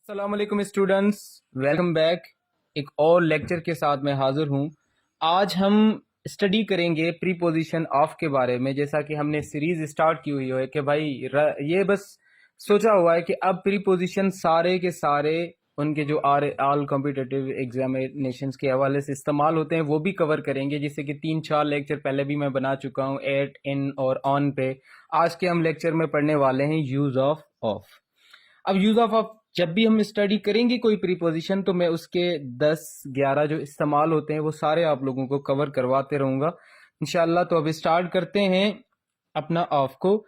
अस्सलाम वालेकुम students, welcome back. एक और लेक्चर के साथ मैं हाजिर हूँ। आज हम स्टडी करेंगे प्रीपोजिशन ऑफ के बारे में। जैसा कि हमने सीरीज स्टार्ट की हुई है कि भाई ये बस सोचा हुआ है कि अब प्रीपोजिशन सारे के सारे उनके जो ऑल कॉम्पिटिटिव एग्जामिनेशंस के हवाले से इस्तेमाल होते हैं वो भी कवर करेंगे। जिससे कि 3-4 लेक्चर पहले भी मैं बना चुका हूँ, एट, इन और ऑन पे। आज के हम लेक्चर में पढ़ने वाले हैं यूज ऑफ। अब यूज ऑफ जब भी हम स्टडी करेंगे कोई प्रीपोजिशन तो मैं उसके 10-11 जो इस्तेमाल होते हैं वो सारे आप लोगों को कवर करवाते रहूंगा इंशाल्लाह। तो अब स्टार्ट करते हैं अपना ऑफ को।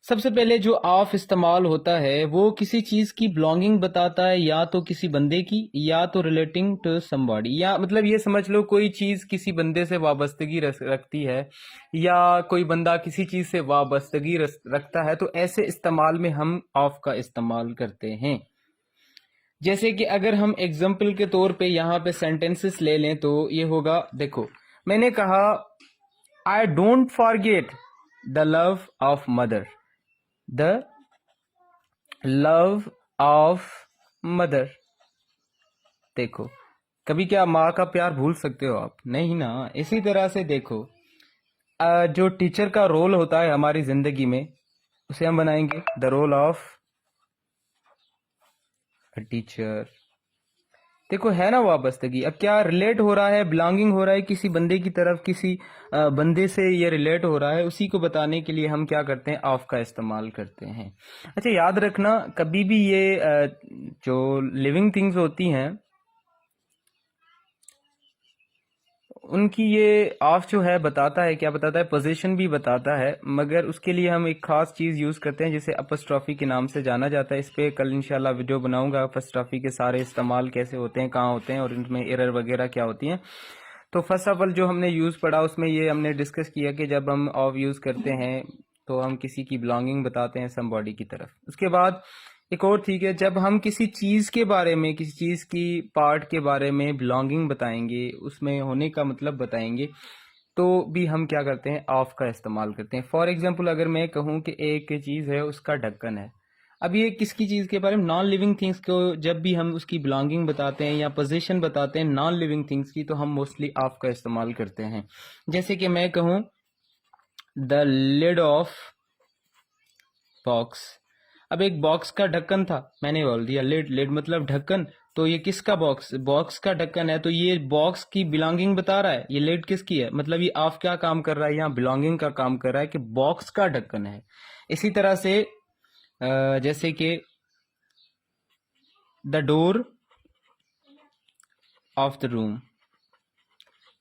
सबसे पहले जो ऑफ इस्तेमाल होता है वो किसी चीज की बिलोंगिंग बताता है, या तो किसी बंदे की या तो रिलेटिंग टू समबॉडी। या मतलब ये समझ लो कोई चीज किसी बंदे से वाबस्तगी रखती है या कोई बंदा किसी चीज से वाबस्तगी रखता है, तो ऐसे इस्तेमाल में हम ऑफ का इस्तेमाल करते हैं। जैसे कि अगर हम एग्जाम्पल के तौर पे यहाँ पे सेंटेंसेस ले लें तो ये होगा, देखो मैंने कहा I don't forget the love of mother, the love of mother. देखो, कभी क्या माँ का प्यार भूल सकते हो आप? नहीं ना। इसी तरह से देखो, जो टीचर का रोल होता है हमारी जिंदगी में उसे हम बनाएंगे the role of a teacher. देखो है ना वाबस्तगी। अब क्या रिलेट हो रहा है, बिलोंगिंग हो रहा है किसी बंदे की तरफ, किसी बंदे से ये रिलेट हो रहा है, उसी को बताने के लिए हम क्या करते हैं, ऑफ का इस्तेमाल करते हैं। अच्छा याद रखना, कभी भी ये जो लिविंग थिंग्स होती हैं उनकी ये ऑफ जो है बताता है, क्या बताता है, पोजीशन भी बताता है। मगर उसके लिए हम एक खास चीज यूज करते हैं जिसे अपस्ट्रॉफी के नाम से जाना जाता है। इस पे कल इंशाल्लाह वीडियो बनाऊंगा, अपस्ट्रॉफी के सारे इस्तेमाल कैसे होते हैं, कहाँ होते हैं और इनमें एरर वगैरह क्या होती हैं। तो फर्स्ट ऑफ ऑल जो हमने यूज पढ़ा उसमें ये हमने डिस्कस किया कि जब हम ऑफ यूज करते हैं तो हम किसी की बिलोंगिंग बताते हैं समबॉडी की तरफ। उसके बाद एक और ठीक है, जब हम किसी चीज के बारे में, किसी चीज की पार्ट के बारे में बिलोंगिंग बताएंगे, उसमें होने का मतलब बताएंगे, तो भी हम क्या करते हैं, ऑफ का इस्तेमाल करते हैं। फॉर एग्जाम्पल अगर मैं कहूँ कि एक चीज है उसका ढक्कन है, अब ये किसकी चीज के बारे में, नॉन लिविंग थिंग्स को जब भी हम उसकी बिलोंगिंग बताते हैं या पोजीशन बताते हैं नॉन लिविंग थिंग्स की, तो हम मोस्टली ऑफ का इस्तेमाल करते हैं। जैसे कि मैं कहूँ द लिड ऑफ बॉक्स। अब एक बॉक्स का ढक्कन था, मैंने बोल दिया लिड, लिड मतलब ढक्कन। तो ये किसका बॉक्स, बॉक्स का ढक्कन है, तो ये बॉक्स की बिलोंगिंग बता रहा है। ये लिड किसकी है, मतलब ये ऑफ क्या काम कर रहा है, यहाँ बिलोंगिंग का काम कर रहा है कि बॉक्स का ढक्कन है। इसी तरह से जैसे कि the door of the room.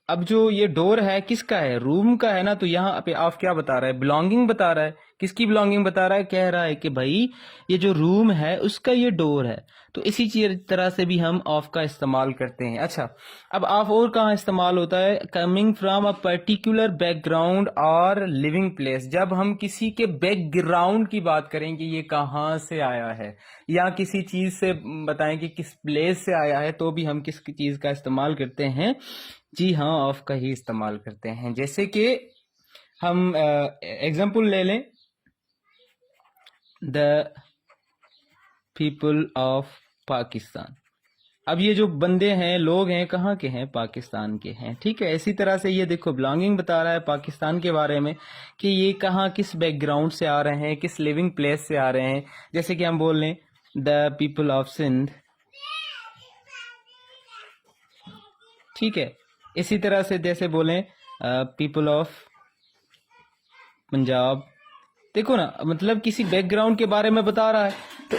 अब जो ये डोर है किसका है, रूम का है ना। तो यहाँ पे ऑफ क्या बता रहा है, बिलोंगिंग बता रहा है। किसकी बिलोंगिंग बता रहा है, कह रहा है कि भाई ये जो रूम है उसका ये डोर है। तो इसी तरह से भी हम ऑफ का इस्तेमाल करते हैं। अच्छा, अब ऑफ और कहाँ इस्तेमाल होता है, coming from a particular background और लिविंग प्लेस। जब हम किसी के बैकग्राउंड की बात करेंगे, ये कहाँ से आया है, या किसी चीज से बताएं कि किस प्लेस से आया है, तो भी हम किस चीज का इस्तेमाल करते हैं, जी हाँ, ऑफ का ही इस्तेमाल करते हैं। जैसे कि हम एग्जाम्पल ले लें, द पीपल ऑफ पाकिस्तान। अब ये जो बंदे हैं, लोग हैं, कहाँ के हैं, पाकिस्तान के हैं। ठीक है, इसी तरह से ये देखो बिलोंगिंग बता रहा है पाकिस्तान के बारे में कि ये कहाँ, किस बैकग्राउंड से आ रहे हैं, किस लिविंग प्लेस से आ रहे हैं। जैसे कि हम बोल लें द पीपल ऑफ सिंध। ठीक है, इसी तरह से जैसे बोलें पीपल ऑफ पंजाब। देखो ना, मतलब किसी बैकग्राउंड के बारे में बता रहा है। तो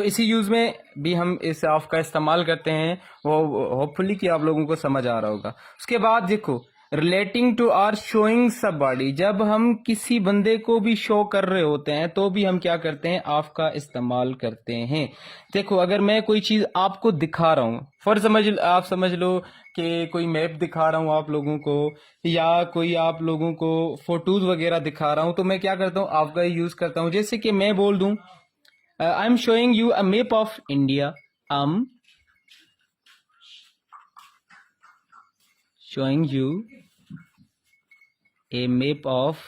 इसी यूज में भी हम इस ऑफ का इस्तेमाल करते हैं। वो होपफुली कि आप लोगों को समझ आ रहा होगा। उसके बाद देखो, रिलेटिंग टू आर शोइंग सब बॉडी। जब हम किसी बंदे को भी शो कर रहे होते हैं तो भी हम क्या करते हैं, ऑफ का इस्तेमाल करते हैं। देखो अगर मैं कोई चीज आपको दिखा रहा हूँ, आप समझ लो कि कोई मैप दिखा रहा हूँ आप लोगों को, या कोई आप लोगों को फोटोज वगैरह दिखा रहा हूँ, तो मैं क्या करता हूँ, आपका यूज करता हूँ। जैसे कि मैं बोल दूं I am showing you a map of India, I am showing U A map of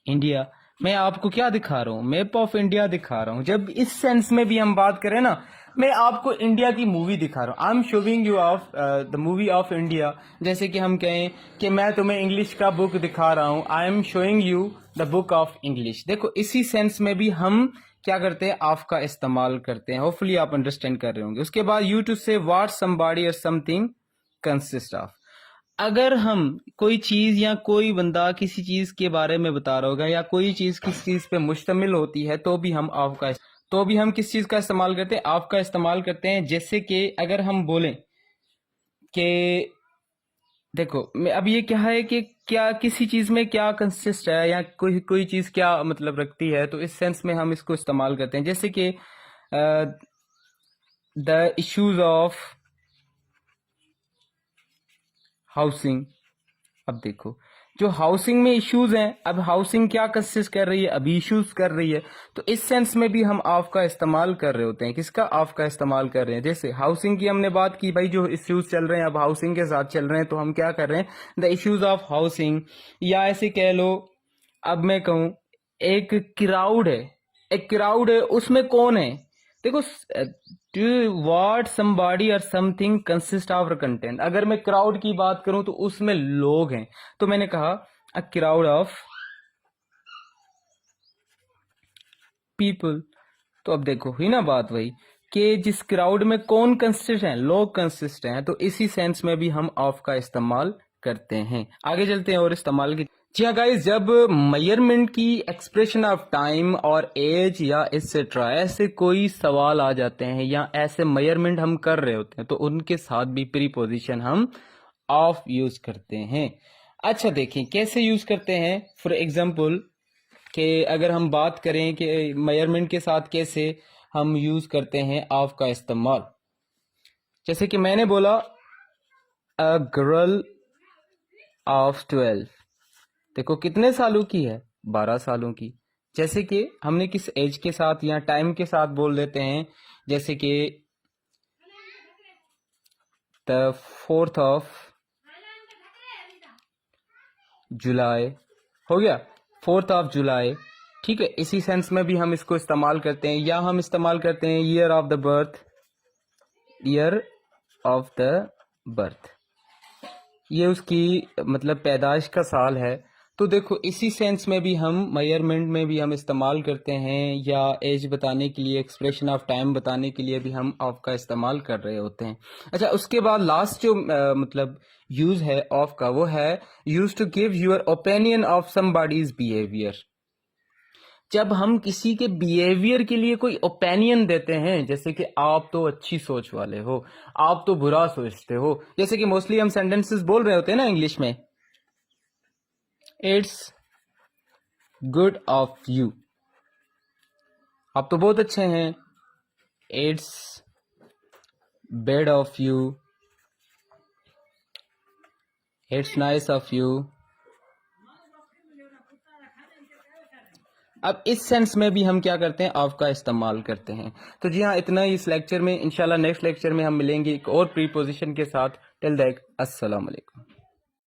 India. मैं आपको क्या दिखा रहा हूँ, मैप ऑफ इंडिया दिखा रहा हूँ। जब इस सेंस में भी हम बात करें ना, मैं आपको इंडिया की मूवी दिखा रहा हूँ। I am showing you of the movie of India. जैसे कि हम कहें कि मैं तुम्हें इंग्लिश का बुक दिखा रहा हूँ, I am showing you the book of English. देखो इसी सेंस में भी हम क्या करते हैं, ऑफ का इस्तेमाल करते हैं। होपफुली आप अंडरस्टैंड कर रहे होंगे। उसके बाद यू टू से व्हाट समबॉडी और समथिंग कंसिस्ट ऑफ। अगर हम कोई चीज या कोई बंदा किसी चीज के बारे में बता रहा होगा या कोई चीज किस चीज पे मुश्तमिल होती है तो भी हम ऑफ का किस चीज का इस्तेमाल करते हैं, ऑफ का इस्तेमाल करते हैं। जैसे कि अगर हम बोलें कि देखो अब ये क्या है कि क्या किसी चीज में क्या कंसिस्ट है या कोई कोई चीज क्या मतलब रखती है, तो इस सेंस में हम इसको इस्तेमाल करते हैं। जैसे कि द इश्यूज ऑफ हाउसिंग। अब देखो जो हाउसिंग में इश्यूज हैं, अब हाउसिंग क्या कंसिस्ट कर रही है, अभी इश्यूज कर रही है, तो इस सेंस में भी हम ऑफ का इस्तेमाल कर रहे होते हैं। किसका, ऑफ का इस्तेमाल कर रहे हैं। जैसे हाउसिंग की हमने बात की, भाई जो इश्यूज चल रहे हैं अब हाउसिंग के साथ चल रहे हैं, तो हम क्या कर रहे हैं, द इश्यूज ऑफ हाउसिंग। या ऐसे कह लो, अब मैं कहूं एक क्राउड है, एक क्राउड है, उसमें कौन है। देखो व्हाट समबॉडी और समथिंग कंसिस्ट ऑफ कंटेंट। अगर मैं क्राउड की बात करूं तो उसमें लोग हैं, तो मैंने कहा अ क्राउड ऑफ पीपल। तो अब देखो हुई ना बात वही कि जिस क्राउड में कौन कंसिस्ट है, लोग कंसिस्ट हैं, तो इसी सेंस में भी हम ऑफ का इस्तेमाल करते हैं। आगे चलते हैं और इस्तेमाल की। जी हाँ गाइस, जब मेजरमेंट की एक्सप्रेशन ऑफ टाइम और एज या एक्सेट्रा ऐसे कोई सवाल आ जाते हैं या ऐसे मेजरमेंट हम कर रहे होते हैं, तो उनके साथ भी प्रीपोजिशन हम ऑफ यूज करते हैं। अच्छा देखें कैसे यूज करते हैं। फॉर एग्जाम्पल कि अगर हम बात करें कि मेजरमेंट के साथ कैसे हम यूज करते हैं ऑफ का इस्तेमाल। जैसे कि मैंने बोला अ गर्ल ऑफ 12, देखो कितने सालों की है, 12 सालों की। जैसे कि हमने किस एज के साथ या टाइम के साथ बोल देते हैं, जैसे कि द 4th ऑफ जुलाई हो गया, 4th ऑफ जुलाई, ठीक है। इसी सेंस में भी हम इसको इस्तेमाल करते हैं। या हम इस्तेमाल करते हैं year of the birth, year of the birth, ये उसकी मतलब पैदाइश का साल है। तो देखो इसी सेंस में भी हम मेजरमेंट में भी हम इस्तेमाल करते हैं, या एज बताने के लिए, एक्सप्रेशन ऑफ टाइम बताने के लिए भी हम ऑफ का इस्तेमाल कर रहे होते हैं। अच्छा उसके बाद लास्ट जो मतलब यूज है ऑफ का, वो है use to give your opinion of somebody's behaviour. जब हम किसी के बिहेवियर के लिए कोई ओपिनियन देते हैं, जैसे कि आप तो अच्छी सोच वाले हो, आप तो बुरा सोचते हो, जैसे कि मोस्टली हम सेंटेंसेस बोल रहे होते हैं ना इंग्लिश में, इट्स गुड ऑफ यू, आप तो बहुत अच्छे हैं। It's bad of you, it's nice of you. अब इस सेंस में भी हम क्या करते हैं, ऑफ का इस्तेमाल करते हैं। तो जी हाँ, इतना ही इस लेक्चर में। इंशाल्लाह नेक्स्ट लेक्चर में हम मिलेंगे एक और प्रीपोजिशन के साथ। टिल दैट अस्सलाम वालेकुम।